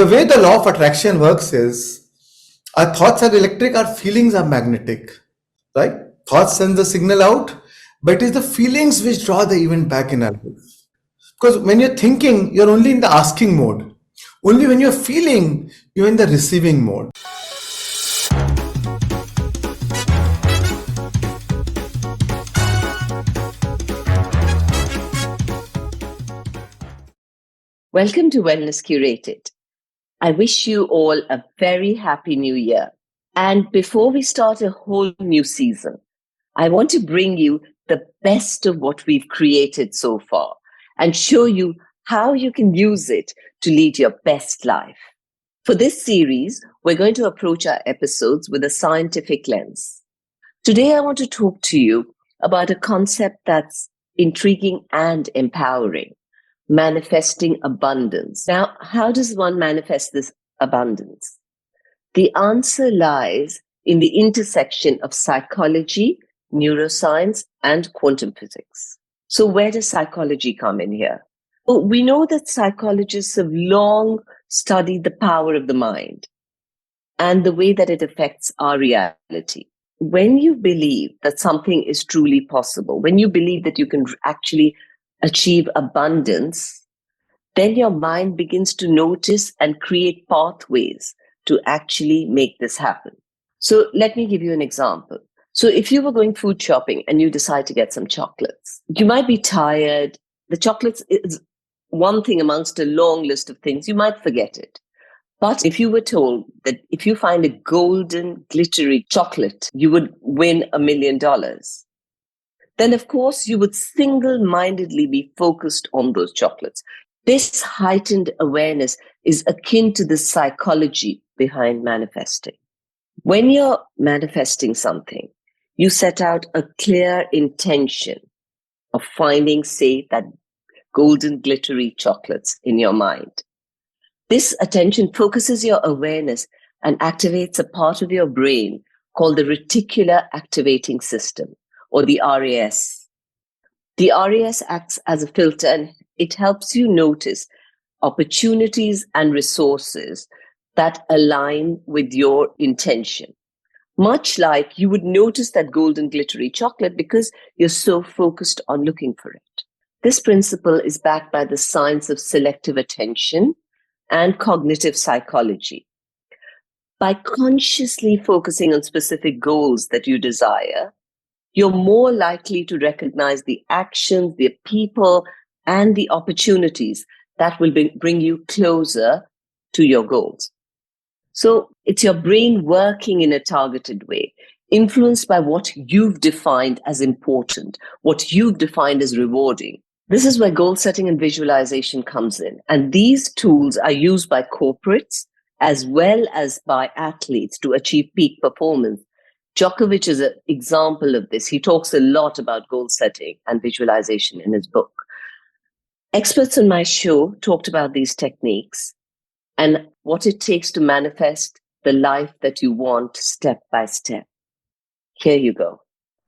The way the law of attraction works is our thoughts are electric, our feelings are magnetic, right? Thoughts send the signal out, but it is the feelings which draw the event back in our life. Because when you're thinking, you're only in the asking mode. Only when you're feeling, you're in the receiving mode. Welcome to Wellness Curated. I wish you all a very happy new year. And before we start a whole new season, I want to bring you the best of what we've created so far and show you how you can use it to lead your best life. For this series, we're going to approach our episodes with a scientific lens. Today, I want to talk to you about a concept that's intriguing and empowering. Manifesting abundance. Now, how does one manifest this abundance? The answer lies in the intersection of psychology, neuroscience, and quantum physics. So where does psychology come in here? Well, we know that psychologists have long studied the power of the mind and the way that it affects our reality. When you believe that something is truly possible, when you believe that you can actually achieve abundance, then your mind begins to notice and create pathways to actually make this happen. So let me give you an example. So if you were going food shopping and you decide to get some chocolates, you might be tired. The chocolates is one thing amongst a long list of things. You might forget it. But if you were told that if you find a golden, glittery chocolate, you would win $1 million, then of course you would single-mindedly be focused on those chocolates. This heightened awareness is akin to the psychology behind manifesting. When you're manifesting something, you set out a clear intention of finding, say, that golden, glittery chocolates in your mind. This attention focuses your awareness and activates a part of your brain called the Reticular Activating System, or the RAS. The RAS acts as a filter and it helps you notice opportunities and resources that align with your intention. Much like you would notice that golden glittery chocolate because you're so focused on looking for it. This principle is backed by the science of selective attention and cognitive psychology. By consciously focusing on specific goals that you desire, you're more likely to recognize the actions, the people, and the opportunities that will bring you closer to your goals. So it's your brain working in a targeted way, influenced by what you've defined as important, what you've defined as rewarding. This is where goal setting and visualization comes in. And these tools are used by corporates as well as by athletes to achieve peak performance. Djokovic is an example of this. He talks a lot about goal setting and visualization in his book. Experts on my show talked about these techniques and what it takes to manifest the life that you want step by step. Here you go.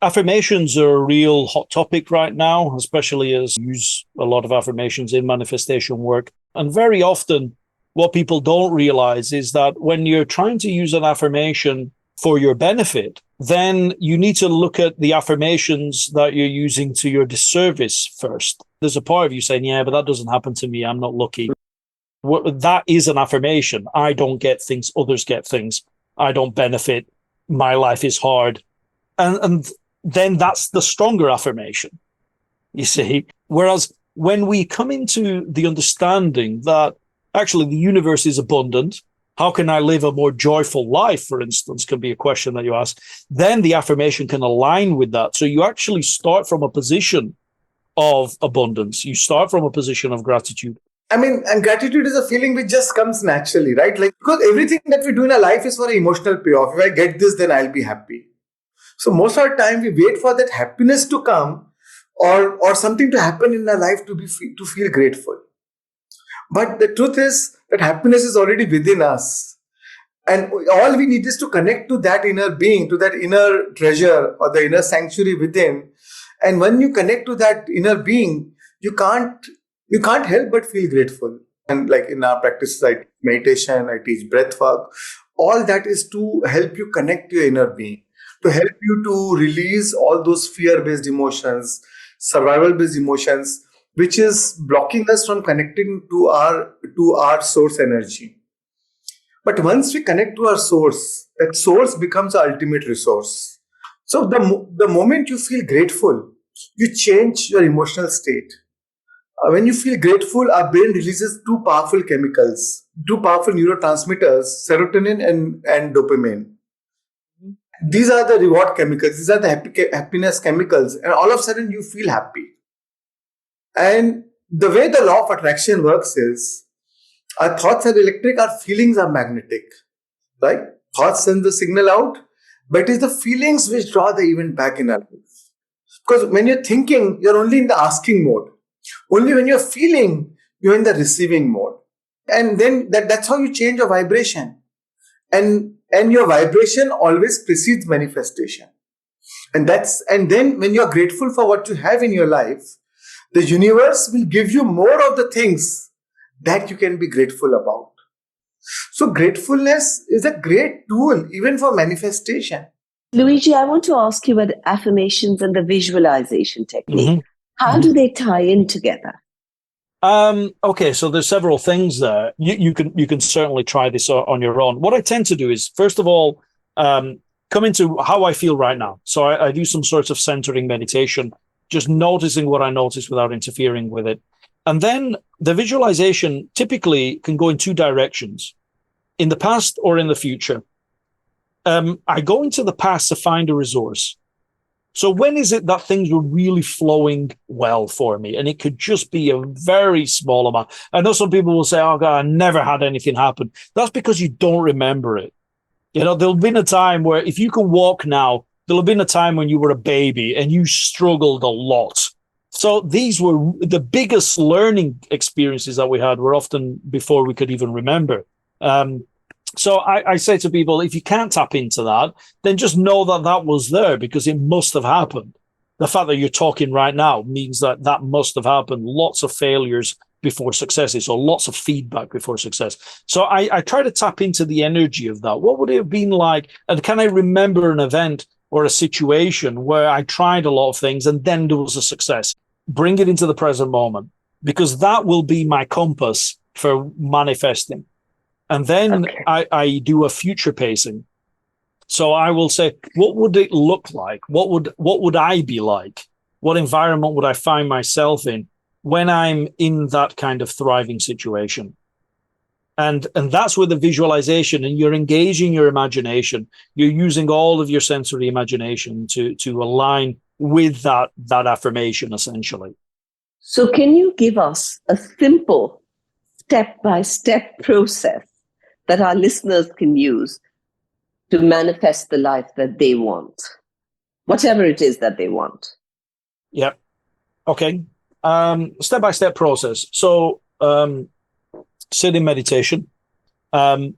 Affirmations are a real hot topic right now, especially as you use a lot of affirmations in manifestation work. And very often, what people don't realize is that when you're trying to use an affirmation for your benefit, then you need to look at the affirmations that you're using to your disservice first. There's a part of you saying, yeah, but that doesn't happen to me. I'm not lucky. That is an affirmation. I don't get things. Others get things. I don't benefit. My life is hard. And then that's the stronger affirmation, you see. Whereas when we come into the understanding that actually the universe is abundant, how can I live a more joyful life, for instance, can be a question that you ask. Then the affirmation can align with that. So you actually start from a position of abundance. You start from a position of gratitude. I mean, and gratitude is a feeling which just comes naturally, right? Like, because everything that we do in our life is for an emotional payoff. If I get this, then I'll be happy. So most of the time we wait for that happiness to come or something to happen in our life to feel grateful. But the truth is that happiness is already within us. And all we need is to connect to that inner being, to that inner treasure or the inner sanctuary within. And when you connect to that inner being, you can't help but feel grateful. And like in our practices, I teach meditation, I teach breath work. All that is to help you connect to your inner being, to help you to release all those fear-based emotions, survival-based emotions, which is blocking us from connecting to our source energy. But once we connect to our source, that source becomes our ultimate resource. So the moment you feel grateful, you change your emotional state. When you feel grateful, our brain releases two powerful chemicals, two powerful neurotransmitters, serotonin and dopamine. These are the reward chemicals. These are the happiness chemicals. And all of a sudden, you feel happy. And the way the law of attraction works is, our thoughts are electric, our feelings are magnetic. Right? Thoughts send the signal out, but it is the feelings which draw the event back in our life. Because when you're thinking, you're only in the asking mode. Only when you're feeling, you're in the receiving mode. And then that's how you change your vibration. And your vibration always precedes manifestation. And then when you're grateful for what you have in your life, the universe will give you more of the things that you can be grateful about. So gratefulness is a great tool even for manifestation. Luigi, I want to ask you about affirmations and the visualization technique. Mm-hmm. How do they tie in together? Okay, so there's several things there. You can certainly try this on your own. What I tend to do is, first of all, come into how I feel right now. So I do some sort of centering meditation, just noticing what I notice without interfering with it. And then the visualization typically can go in two directions, in the past or in the future. I go into the past to find a resource. So when is it that things were really flowing well for me? And it could just be a very small amount. I know some people will say, oh God, I never had anything happen. That's because you don't remember it. You know, there'll been a time where if you can walk now, there'll have been a time when you were a baby and you struggled a lot. So these were the biggest learning experiences that we had were often before we could even remember. So I say to people, if you can't tap into that, then just know that that was there because it must have happened. The fact that you're talking right now means that that must have happened. Lots of failures before successes, or lots of feedback before success. So I try to tap into the energy of that. What would it have been like? And can I remember an event or a situation where I tried a lot of things and then there was a success? Bring it into the present moment, because that will be my compass for manifesting. And then I do a future pacing. So I will say, what would it look like? What would I be like? What environment would I find myself in when I'm in that kind of thriving situation? And that's where the visualization, and you're engaging your imagination. You're using all of your sensory imagination to align with that affirmation, essentially. So can you give us a simple step-by-step process that our listeners can use to manifest the life that they want, whatever it is that they want? Yep. Okay. Step-by-step process. So sit in meditation.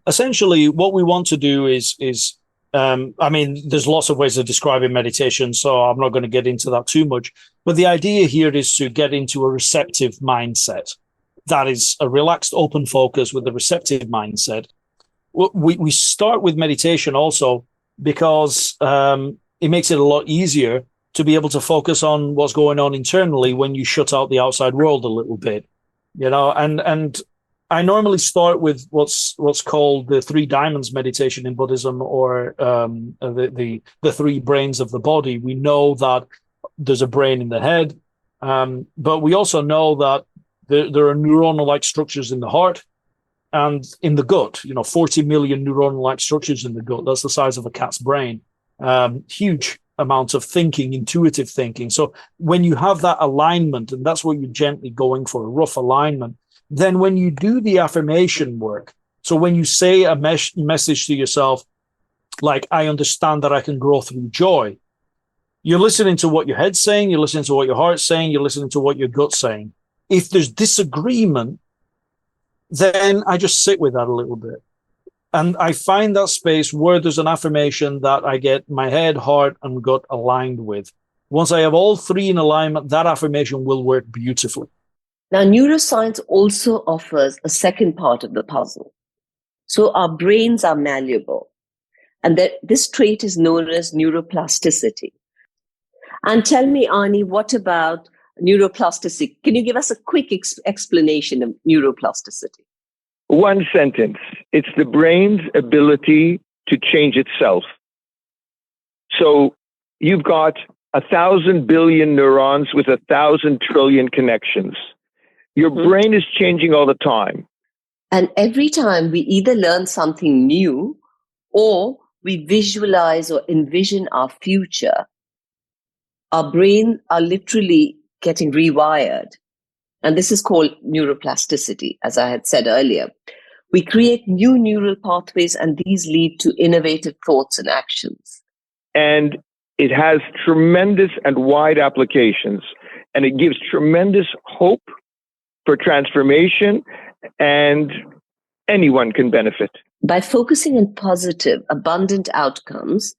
Essentially, what we want to do is I mean, there's lots of ways of describing meditation, so I'm not going to get into that too much. But the idea here is to get into a receptive mindset. That is a relaxed, open focus with a receptive mindset. We start with meditation also because it makes it a lot easier to be able to focus on what's going on internally when you shut out the outside world a little bit, you know. And I normally start with what's called the 3 diamonds meditation in Buddhism, or the 3 brains of the body. We know that there's a brain in the head, but we also know that there are neuronal-like structures in the heart and in the gut. 40 million neuronal-like structures in the gut. That's the size of a cat's brain. Huge amounts of thinking, intuitive thinking. So when you have that alignment, and that's what you're gently going for, a rough alignment, then when you do the affirmation work, so when you say a message to yourself, like, I understand that I can grow through joy, you're listening to what your head's saying, you're listening to what your heart's saying, you're listening to what your gut's saying. If there's disagreement, then I just sit with that a little bit. And I find that space where there's an affirmation that I get my head, heart, and gut aligned with. Once I have all 3 in alignment, that affirmation will work beautifully. Now, neuroscience also offers a second part of the puzzle. So our brains are malleable, and that this trait is known as neuroplasticity. And tell me, Arnie, what about neuroplasticity? Can you give us a quick explanation of neuroplasticity? One sentence. It's the brain's ability to change itself. So you've got 1,000 billion neurons with 1,000 trillion connections. Your brain is changing all the time. And every time we either learn something new or we visualize or envision our future, our brains are literally getting rewired. And this is called neuroplasticity, as I had said earlier. We create new neural pathways, and these lead to innovative thoughts and actions. And it has tremendous and wide applications, and it gives tremendous hope for transformation, and anyone can benefit. By focusing on positive, abundant outcomes,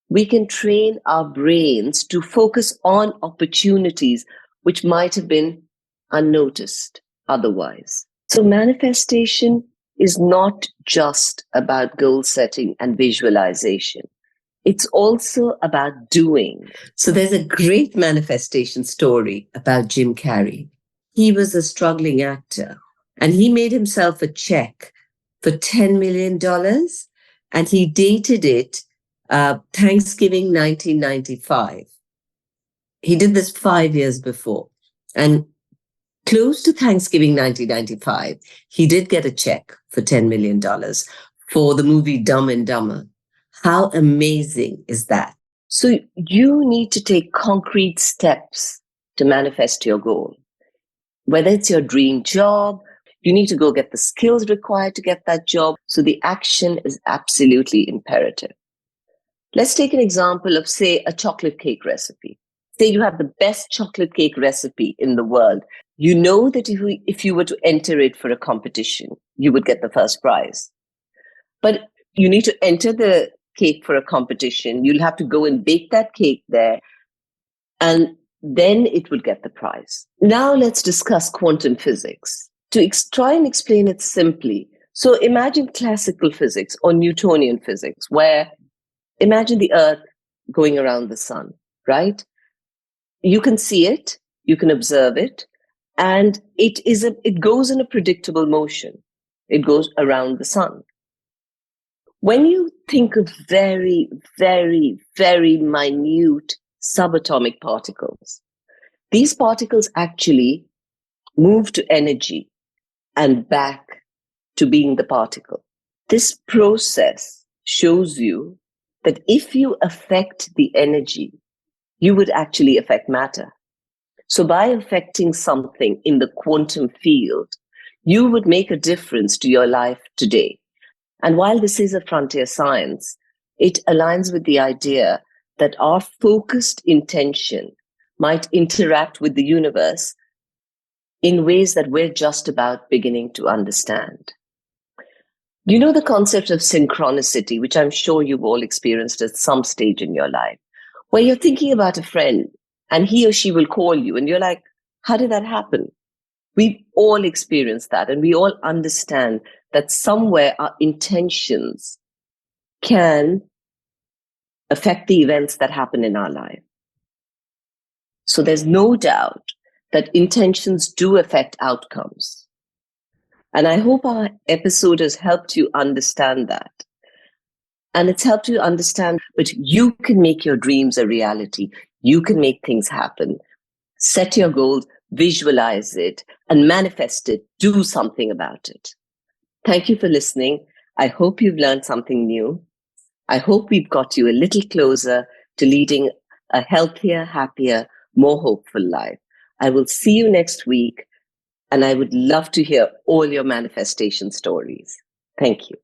we can train our brains to focus on opportunities which might have been unnoticed otherwise. So manifestation is not just about goal setting and visualization. It's also about doing. So there's a great manifestation story about Jim Carrey. He was a struggling actor, and he made himself a check for $10 million, and he dated it Thanksgiving 1995. He did this 5 years before. And close to Thanksgiving 1995, he did get a check for $10 million for the movie Dumb and Dumber. How amazing is that? So you need to take concrete steps to manifest your goal. Whether it's your dream job, you need to go get the skills required to get that job. So the action is absolutely imperative. Let's take an example of, say, a chocolate cake recipe. Say you have the best chocolate cake recipe in the world. You know that if you were to enter it for a competition, you would get the first prize. But you need to enter the cake for a competition. You'll have to go and bake that cake there, and then it will get the prize. Now let's discuss quantum physics. To try and explain it simply, so imagine classical physics or Newtonian physics, where imagine the Earth going around the sun, right? You can see it, you can observe it, and it goes in a predictable motion. It goes around the sun. When you think of very, very, very minute subatomic particles, these particles actually move to energy and back to being the particle. This process shows you that if you affect the energy, you would actually affect matter. So by affecting something in the quantum field, you would make a difference to your life today. And while this is a frontier science, it aligns with the idea that our focused intention might interact with the universe in ways that we're just about beginning to understand. You know the concept of synchronicity, which I'm sure you've all experienced at some stage in your life, where you're thinking about a friend and he or she will call you and you're like, how did that happen? We've all experienced that, and we all understand that somewhere our intentions can affect the events that happen in our life. So there's no doubt that intentions do affect outcomes. And I hope our episode has helped you understand that. And it's helped you understand that you can make your dreams a reality. You can make things happen. Set your goals, visualize it, and manifest it. Do something about it. Thank you for listening. I hope you've learned something new. I hope we've got you a little closer to leading a healthier, happier, more hopeful life. I will see you next week, and I would love to hear all your manifestation stories. Thank you.